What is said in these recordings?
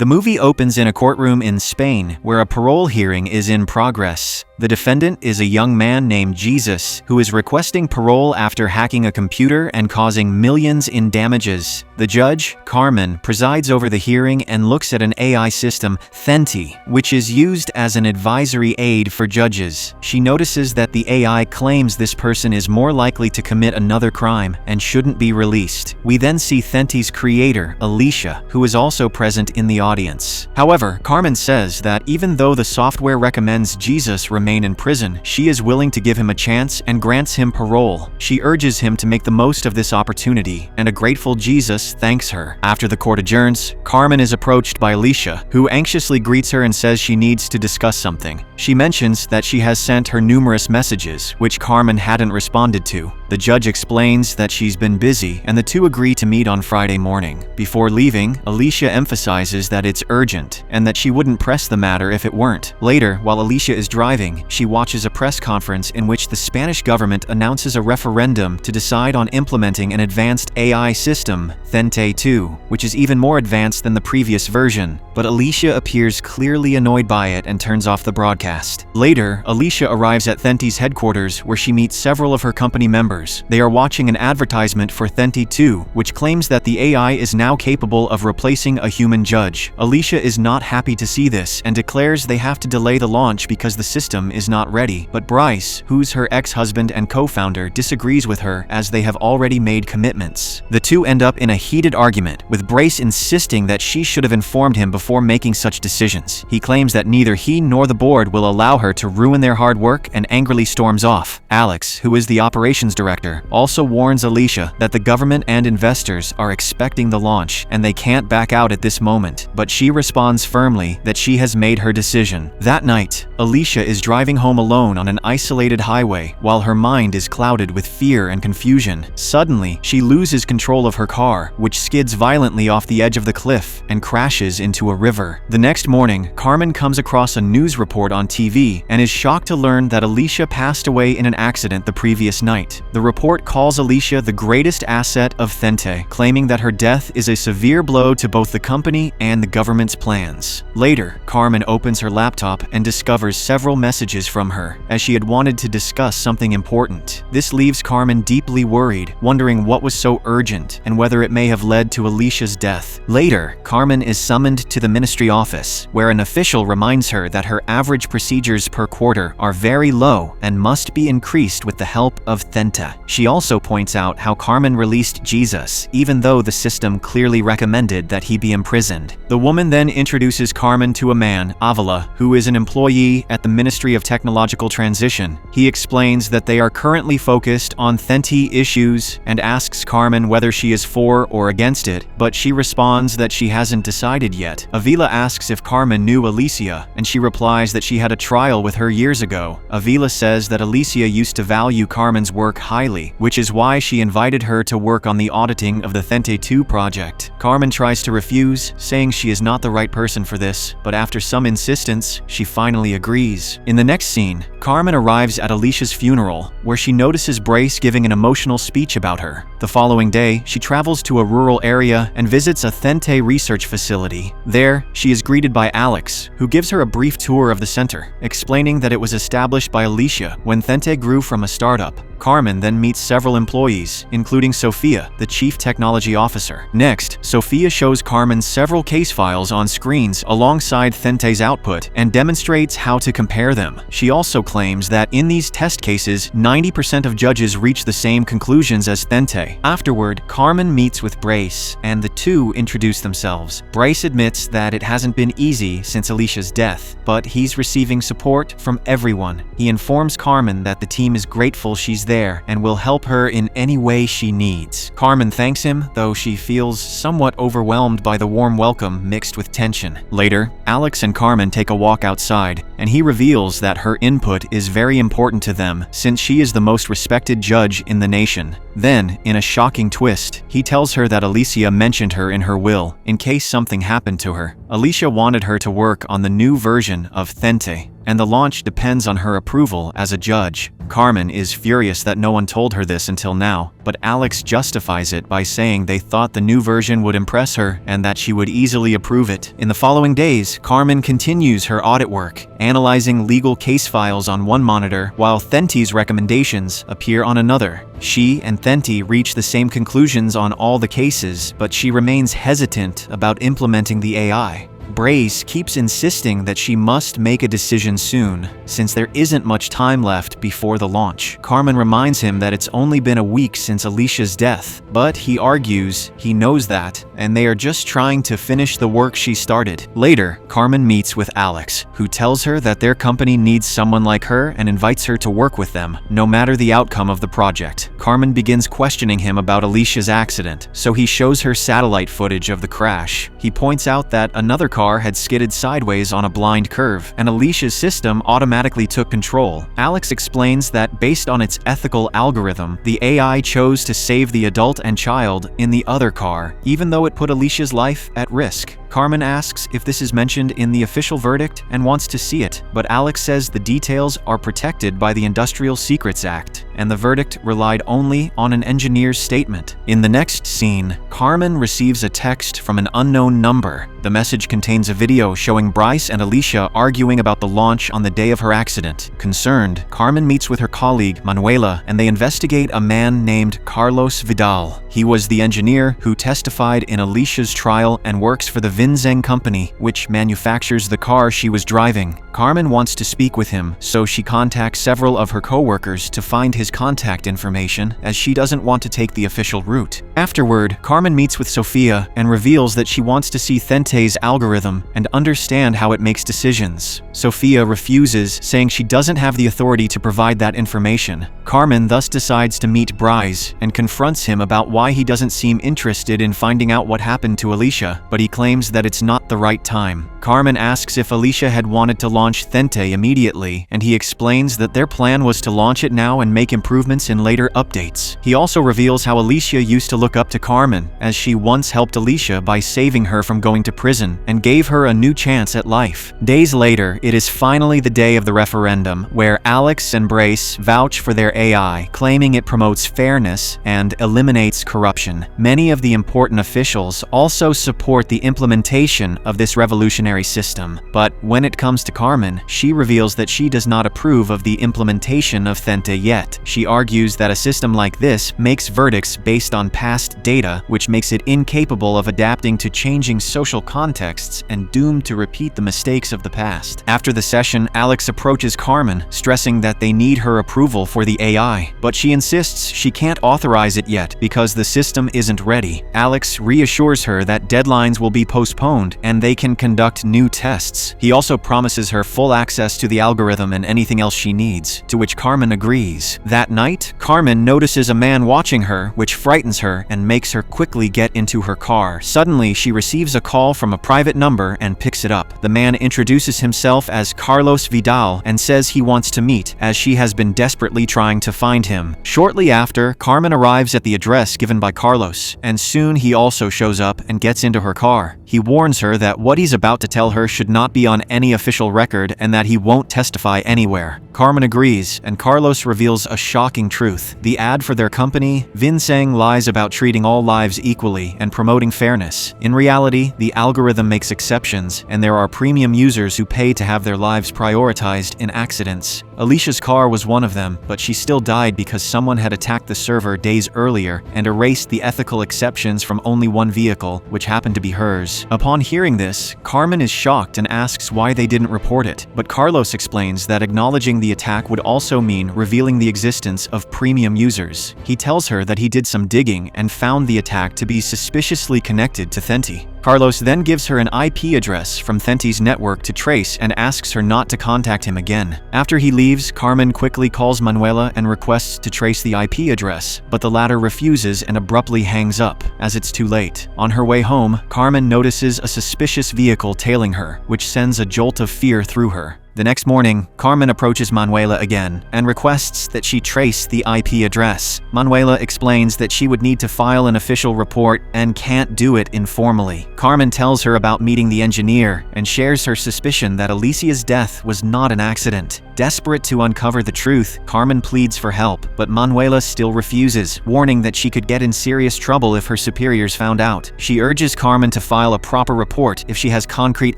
The movie opens in a courtroom in Spain where a parole hearing is in progress. The defendant is a young man named Jesus who is requesting parole after hacking a computer and causing millions in damages. The judge, Carmen, presides over the hearing and looks at an AI system, Thenti, which is used as an advisory aid for judges. She notices that the AI claims this person is more likely to commit another crime and shouldn't be released. We then see Thenti's creator, Alicia, who is also present in the audience. However, Carmen says that even though the software recommends Jesus remain in prison, she is willing to give him a chance and grants him parole. She urges him to make the most of this opportunity, and a grateful Jesus thanks her. After the court adjourns, Carmen is approached by Alicia, who anxiously greets her and says she needs to discuss something. She mentions that she has sent her numerous messages, which Carmen hadn't responded to. The judge explains that she's been busy, and the two agree to meet on Friday morning. Before leaving, Alicia emphasizes that it's urgent, and that she wouldn't press the matter if it weren't. Later, while Alicia is driving, she watches a press conference in which the Spanish government announces a referendum to decide on implementing an advanced AI system, Thenti 2, which is even more advanced than the previous version. But Alicia appears clearly annoyed by it and turns off the broadcast. Later, Alicia arrives at Thenti's headquarters where she meets several of her company members. They are watching an advertisement for Thenti 2, which claims that the AI is now capable of replacing a human judge. Alicia is not happy to see this and declares they have to delay the launch because the system is not ready. But Bryce, who's her ex-husband and co-founder, disagrees with her as they have already made commitments. The two end up in a heated argument, with Bryce insisting that she should have informed him before making such decisions. He claims that neither he nor the board will allow her to ruin their hard work and angrily storms off. Alex, who is the operations director, also warns Alicia that the government and investors are expecting the launch and they can't back out at this moment, but she responds firmly that she has made her decision. That night, Alicia is driving home alone on an isolated highway while her mind is clouded with fear and confusion. Suddenly, she loses control of her car, which skids violently off the edge of the cliff and crashes into a river. The next morning, Carmen comes across a news report on TV and is shocked to learn that Alicia passed away in an accident the previous night. The report calls Alicia the greatest asset of Thenti, claiming that her death is a severe blow to both the company and the government's plans. Later, Carmen opens her laptop and discovers several messages from her, as she had wanted to discuss something important. This leaves Carmen deeply worried, wondering what was so urgent and whether it may have led to Alicia's death. Later, Carmen is summoned to the ministry office, where an official reminds her that her average procedures per quarter are very low and must be increased with the help of Thenti. She also points out how Carmen released Jesus, even though the system clearly recommended that he be imprisoned. The woman then introduces Carmen to a man, Avila, who is an employee at the Ministry of Technological Transition. He explains that they are currently focused on Thenti issues and asks Carmen whether she is for or against it, but she responds that she hasn't decided yet. Avila asks if Carmen knew Alicia, and she replies that she had a trial with her years ago. Avila says that Alicia used to value Carmen's work highly, which is why she invited her to work on the auditing of the Thenti 2 project. Carmen tries to refuse, saying she is not the right person for this, but after some insistence, she finally agrees. In the next scene, Carmen arrives at Alicia's funeral, where she notices Bryce giving an emotional speech about her. The following day, she travels to a rural area and visits a Thenti research facility. There, she is greeted by Alex, who gives her a brief tour of the center, explaining that it was established by Alicia when Thenti grew from a startup. Carmen then meets several employees, including Sophia, the chief technology officer. Next, Sophia shows Carmen several case files on screens alongside Thenti's output and demonstrates how to compare them. She also claims that in these test cases, 90% of judges reach the same conclusions as Thenti. Afterward, Carmen meets with Bryce, and the two introduce themselves. Bryce admits that it hasn't been easy since Alicia's death, but he's receiving support from everyone. He informs Carmen that the team is grateful she's there and will help her in any way she needs. Carmen thanks him, though she feels somewhat overwhelmed by the warm welcome mixed with tension. Later, Alex and Carmen take a walk outside, and he reveals that her input is very important to them since she is the most respected judge in the nation. Then, in a shocking twist, he tells her that Alicia mentioned her in her will in case something happened to her. Alicia wanted her to work on the new version of Thenti. and the launch depends on her approval as a judge. Carmen is furious that no one told her this until now, but Alex justifies it by saying they thought the new version would impress her and that she would easily approve it. In the following days, Carmen continues her audit work, analyzing legal case files on one monitor while Thenti's recommendations appear on another. She and Thenti reach the same conclusions on all the cases, but she remains hesitant about implementing the AI. Brace keeps insisting that she must make a decision soon, since there isn't much time left before the launch. Carmen reminds him that it's only been a week since Alicia's death, but he argues he knows that, and they are just trying to finish the work she started. Later, Carmen meets with Alex, who tells her that their company needs someone like her and invites her to work with them, no matter the outcome of the project. Carmen begins questioning him about Alicia's accident, so he shows her satellite footage of the crash. He points out that another car had skidded sideways on a blind curve, and Alicia's system automatically took control. Alex explains that based on its ethical algorithm, the AI chose to save the adult and child in the other car, even though it put Alicia's life at risk. Carmen asks if this is mentioned in the official verdict and wants to see it, but Alex says the details are protected by the Industrial Secrets Act, and the verdict relied only on an engineer's statement. In the next scene, Carmen receives a text from an unknown number. The message contains a video showing Bryce and Alicia arguing about the launch on the day of her accident. Concerned, Carmen meets with her colleague, Manuela, and they investigate a man named Carlos Vidal. He was the engineer who testified in Alicia's trial and works for the Vinzeng company, which manufactures the car she was driving. Carmen wants to speak with him, so she contacts several of her co-workers to find his contact information, as she doesn't want to take the official route. Afterward, Carmen meets with Sofia and reveals that she wants to see Thenti's algorithm and understand how it makes decisions. Sofia refuses, saying she doesn't have the authority to provide that information. Carmen thus decides to meet Bryce and confronts him about why he doesn't seem interested in finding out what happened to Alicia, but he claims that it's not the right time. Carmen asks if Alicia had wanted to launch Thente immediately, and he explains that their plan was to launch it now and make improvements in later updates. He also reveals how Alicia used to look up to Carmen, as she once helped Alicia by saving her from going to prison and gave her a new chance at life. Days later, it is finally the day of the referendum, where Alex and Brace vouch for their AI, claiming it promotes fairness and eliminates corruption. Many of the important officials also support the implementation of this revolutionary system, but when it comes to Carmen, she reveals that she does not approve of the implementation of Thente yet. She argues that a system like this makes verdicts based on past data, which makes it incapable of adapting to changing social contexts and doomed to repeat the mistakes of the past. After the session, Alex approaches Carmen, stressing that they need her approval for the AI, but she insists she can't authorize it yet because the system isn't ready. Alex reassures her that deadlines will be postponed and they can conduct new tests. He also promises her full access to the algorithm and anything else she needs, to which Carmen agrees. That night, Carmen notices a man watching her, which frightens her and makes her quickly get into her car. Suddenly, she receives a call from a private number and picks it up. The man introduces himself as Carlos Vidal and says he wants to meet, as she has been desperately trying to find him. Shortly after, Carmen arrives at the address given by Carlos, and soon he also shows up and gets into her car. He warns her that what he's about to tell her should not be on any official record and that he won't testify anywhere. Carmen agrees, and Carlos reveals a shocking truth. The ad for their company, Vinzeng, lies about treating all lives equally and promoting fairness. In reality, the algorithm makes exceptions, and there are premium users who pay to have their lives prioritized in accidents. Alicia's car was one of them, but she still died because someone had attacked the server days earlier and erased the ethical exceptions from only one vehicle, which happened to be hers. Upon hearing this, Carmen is shocked and asks why they didn't report it, but Carlos explains that acknowledging the attack would also mean revealing the existence of premium users. He tells her that he did some digging and found the attack to be suspiciously connected to Thente. Carlos then gives her an IP address from Thenti's network to trace and asks her not to contact him again. After he leaves, Carmen quickly calls Manuela and requests to trace the IP address, but the latter refuses and abruptly hangs up, as it's too late. On her way home, Carmen notices a suspicious vehicle tailing her, which sends a jolt of fear through her. The next morning, Carmen approaches Manuela again and requests that she trace the IP address. Manuela explains that she would need to file an official report and can't do it informally. Carmen tells her about meeting the engineer and shares her suspicion that Alicia's death was not an accident. Desperate to uncover the truth, Carmen pleads for help, but Manuela still refuses, warning that she could get in serious trouble if her superiors found out. She urges Carmen to file a proper report if she has concrete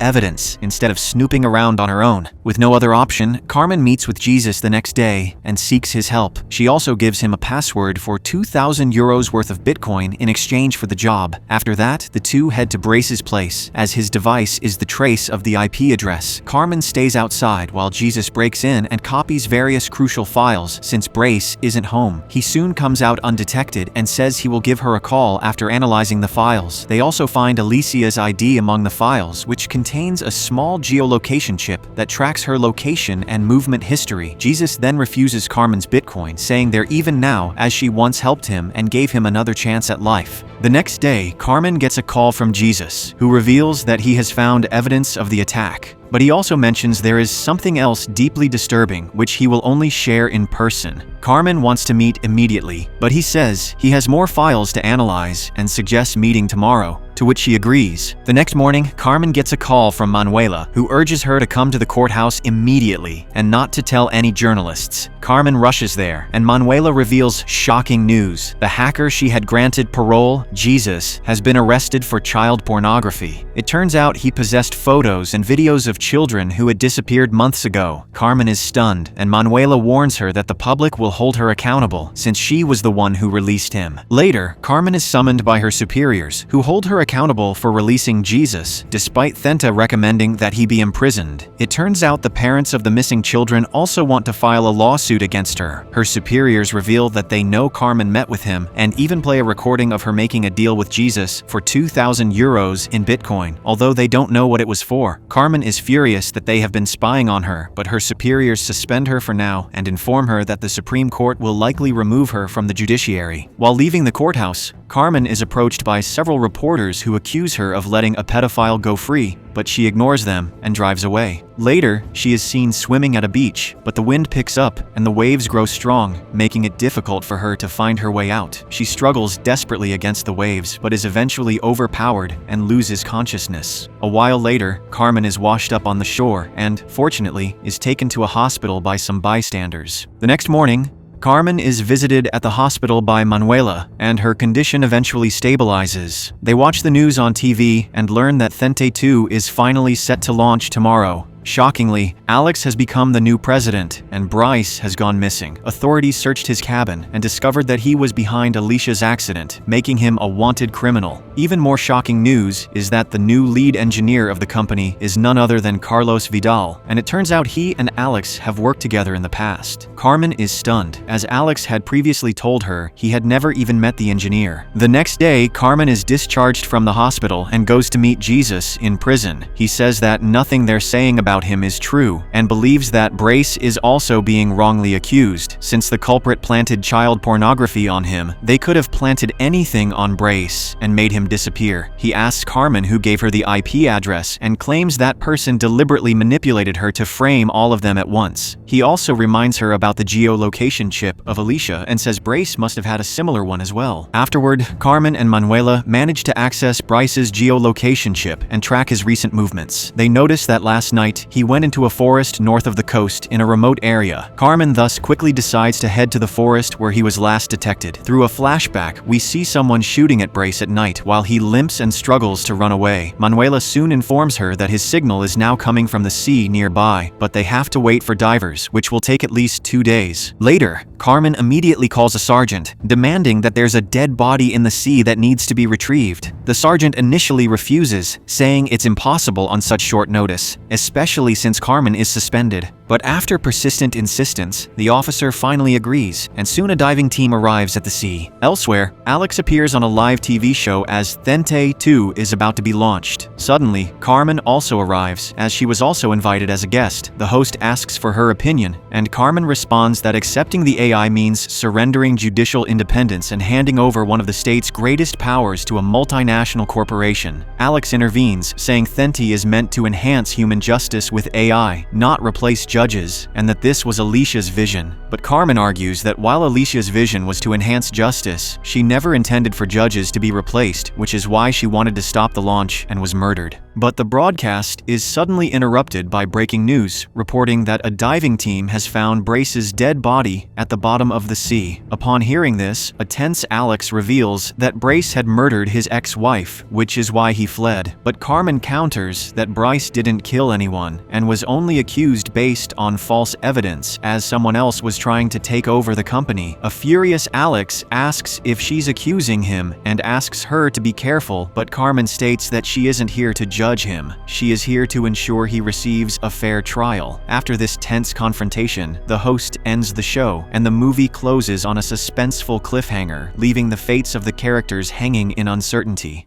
evidence, instead of snooping around on her own. With no other option, Carmen meets with Jesus the next day and seeks his help. She also gives him a password for 2,000 euros worth of Bitcoin in exchange for the job. After that, the two head to Brace's place, as his device is the trace of the IP address. Carmen stays outside while Jesus breaks in and copies various crucial files since Brace isn't home. He soon comes out undetected and says he will give her a call after analyzing the files. They also find Alicia's ID among the files, which contains a small geolocation chip that tracks her location and movement history. Jesus then refuses Carmen's Bitcoin, saying they're even now as she once helped him and gave him another chance at life. The next day, Carmen gets a call from Jesus, who reveals that he has found evidence of the attack. But he also mentions there is something else deeply disturbing which he will only share in person. Carmen wants to meet immediately, but he says he has more files to analyze and suggests meeting tomorrow, to which she agrees. The next morning, Carmen gets a call from Manuela, who urges her to come to the courthouse immediately and not to tell any journalists. Carmen rushes there, and Manuela reveals shocking news. The hacker she had granted parole, Jesus, has been arrested for child pornography. It turns out he possessed photos and videos of children who had disappeared months ago. Carmen is stunned, and Manuela warns her that the public will hold her accountable since she was the one who released him. Later, Carmen is summoned by her superiors, who hold her accountable for releasing Jesus, despite Thenta recommending that he be imprisoned. It turns out the parents of the missing children also want to file a lawsuit against her. Her superiors reveal that they know Carmen met with him and even play a recording of her making a deal with Jesus for 2,000 euros in Bitcoin, although they don't know what it was for. Carmen is furious that they have been spying on her, but her superiors suspend her for now and inform her that the Supreme Court will likely remove her from the judiciary. While leaving the courthouse, Carmen is approached by several reporters who accuse her of letting a pedophile go free, but she ignores them and drives away. Later, she is seen swimming at a beach, but the wind picks up and the waves grow strong, making it difficult for her to find her way out. She struggles desperately against the waves, but is eventually overpowered and loses consciousness. A while later, Carmen is washed up on the shore and, fortunately, is taken to a hospital by some bystanders. The next morning, Carmen is visited at the hospital by Manuela, and her condition eventually stabilizes. They watch the news on TV and learn that Thente 2 is finally set to launch tomorrow. Shockingly, Alex has become the new president, and Bryce has gone missing. Authorities searched his cabin and discovered that he was behind Alicia's accident, making him a wanted criminal. Even more shocking news is that the new lead engineer of the company is none other than Carlos Vidal, and it turns out he and Alex have worked together in the past. Carmen is stunned, as Alex had previously told her he had never even met the engineer. The next day, Carmen is discharged from the hospital and goes to meet Jesus in prison. He says that nothing they're saying about him is true, and believes that Brace is also being wrongly accused. Since the culprit planted child pornography on him, they could have planted anything on Brace and made him disappear. He asks Carmen who gave her the IP address and claims that person deliberately manipulated her to frame all of them at once. He also reminds her about the geolocation chip of Alicia and says Brace must have had a similar one as well. Afterward, Carmen and Manuela manage to access Bryce's geolocation chip and track his recent movements. They notice that last night, he went into a forest north of the coast in a remote area. Carmen thus quickly decides to head to the forest where he was last detected. Through a flashback, we see someone shooting at Brace at night while he limps and struggles to run away. Manuela soon informs her that his signal is now coming from the sea nearby, but they have to wait for divers, which will take at least 2 days. Later, Carmen immediately calls a sergeant, demanding that there's a dead body in the sea that needs to be retrieved. The sergeant initially refuses, saying it's impossible on such short notice, especially since Carmen is suspended. But after persistent insistence, the officer finally agrees, and soon a diving team arrives at the sea. Elsewhere, Alex appears on a live TV show as Thente 2 is about to be launched. Suddenly, Carmen also arrives, as she was also invited as a guest. The host asks for her opinion, and Carmen responds that accepting the AI means surrendering judicial independence and handing over one of the state's greatest powers to a multinational corporation. Alex intervenes, saying Thenti is meant to enhance human justice with AI, not replace judges, and that this was Alicia's vision. But Carmen argues that while Alicia's vision was to enhance justice, she never intended for judges to be replaced, which is why she wanted to stop the launch and was murdered. But the broadcast is suddenly interrupted by breaking news, reporting that a diving team has found Brace's dead body at the bottom of the sea. Upon hearing this, a tense Alex reveals that Brace had murdered his ex-wife, which is why he fled. But Carmen counters that Bryce didn't kill anyone and was only accused based on false evidence, as someone else was trying to take over the company. A furious Alex asks if she's accusing him and asks her to be careful, but Carmen states that she isn't here to judge him. She is here to ensure he receives a fair trial. After this tense confrontation, the host ends the show, and the movie closes on a suspenseful cliffhanger, leaving the fates of the characters hanging in uncertainty.